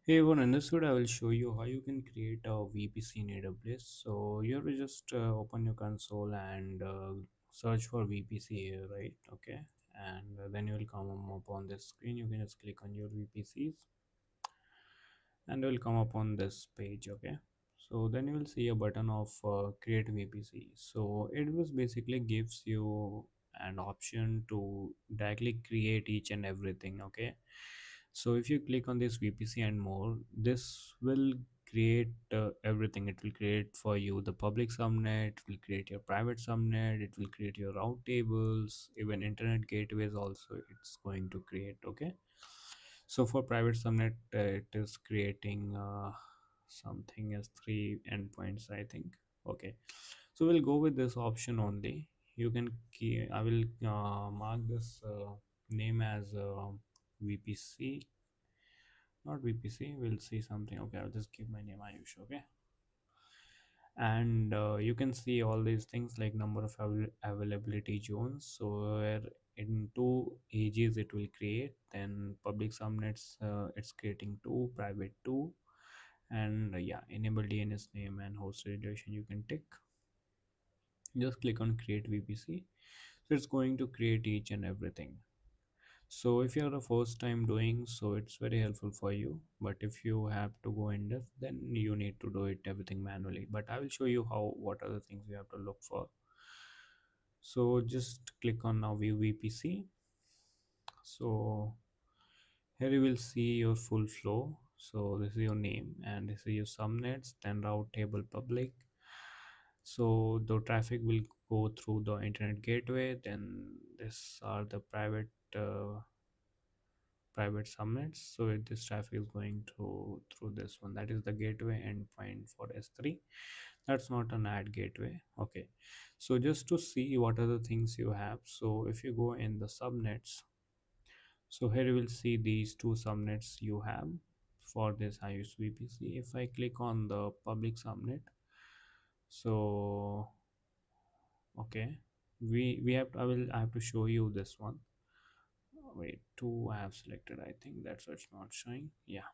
Hey everyone, in this video I will show you how you can create a VPC in AWS. So you have to just open your console and search for VPC here, right? Okay, and then you will come up on this screen. You can just click on your VPCs and it will come up on this page. Okay, so then you will see a button of create VPC. So it was basically gives you an option to directly create each and everything. Okay, so if you click on this VPC and more, this will create everything. It will create for you the public subnet, it will create your private subnet, it will create your route tables, even internet gateways also it's going to create. Okay, so for private subnet, it is creating something as three endpoints, I think. Okay, so we'll go with this option only. You can key, I will mark this name as VPC, not VPC. We'll see something. Okay, I'll just give my name Ayush. Okay, and you can see all these things like number of availability zones. So where in two ages it will create, then public subnets it's creating two, private two, and yeah, enable DNS name and host redirection you can tick. Just click on create VPC. So it's going to create each and everything. So if you're the first time doing, so it's very helpful for you. But if you have to go in depth, then you need to do it everything manually. But I will show you how, what are the things you have to look for. So just click on now view VPC. So here you will see your full flow. So this is your name and this is your subnets, then route table public. So the traffic will go through the internet gateway. Then this are the uh, private subnets. So this traffic is going to through this one, that is the gateway endpoint for S3. That's not an ad gateway. Okay, so just to see what are the things you have, so if you go in the subnets, so here you will see these two subnets you have for this iOS VPC. If I click on the public subnet, so okay, we have I have to show you this one. Wait, two I have selected, I think that's what's not showing. Yeah,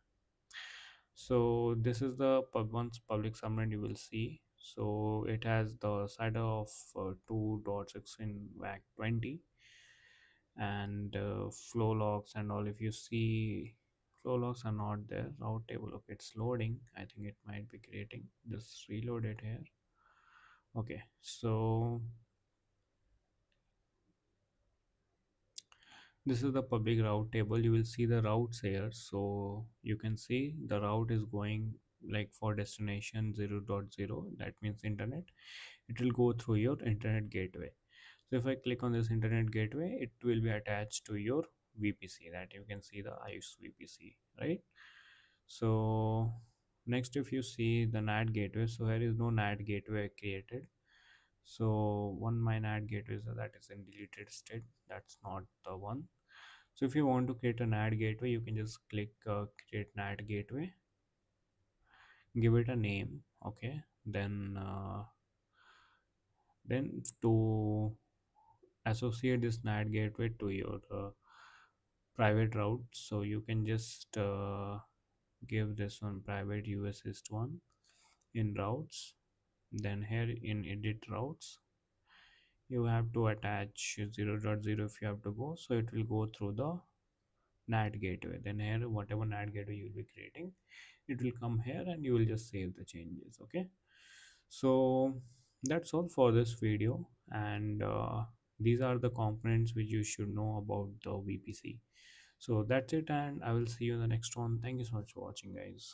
so this is the once public subnet you will see. So it has the side of 2.6 in WAC 20 and flow logs and all. If you see, flow logs are not there. Route table, okay, it's loading. I think it might be creating. Just reload it here. Okay, so this is the public route table. You will see the routes here. So you can see the route is going like for destination 0.0, that means internet. It will go through your internet gateway. So if I click on this internet gateway, it will be attached to your VPC, that you can see the iOS VPC, right? So next, if you see the NAT gateway, so here is no NAT gateway created. So one my NAT gateway is that is in deleted state. That's not the one. So if you want to create an ad gateway, you can just click create an ad gateway, give it a name. Okay, then to associate this NAT gateway to your private route, so you can just give this one private US East one in routes. Then here in edit routes, you have to attach 0.0 if you have to go, so it will go through the NAT gateway. Then here whatever NAT gateway you will be creating, it will come here and you will just save the changes. Okay, so that's all for this video, and these are the components which you should know about the VPC. So that's it, and I will see you in the next one. Thank you so much for watching, guys.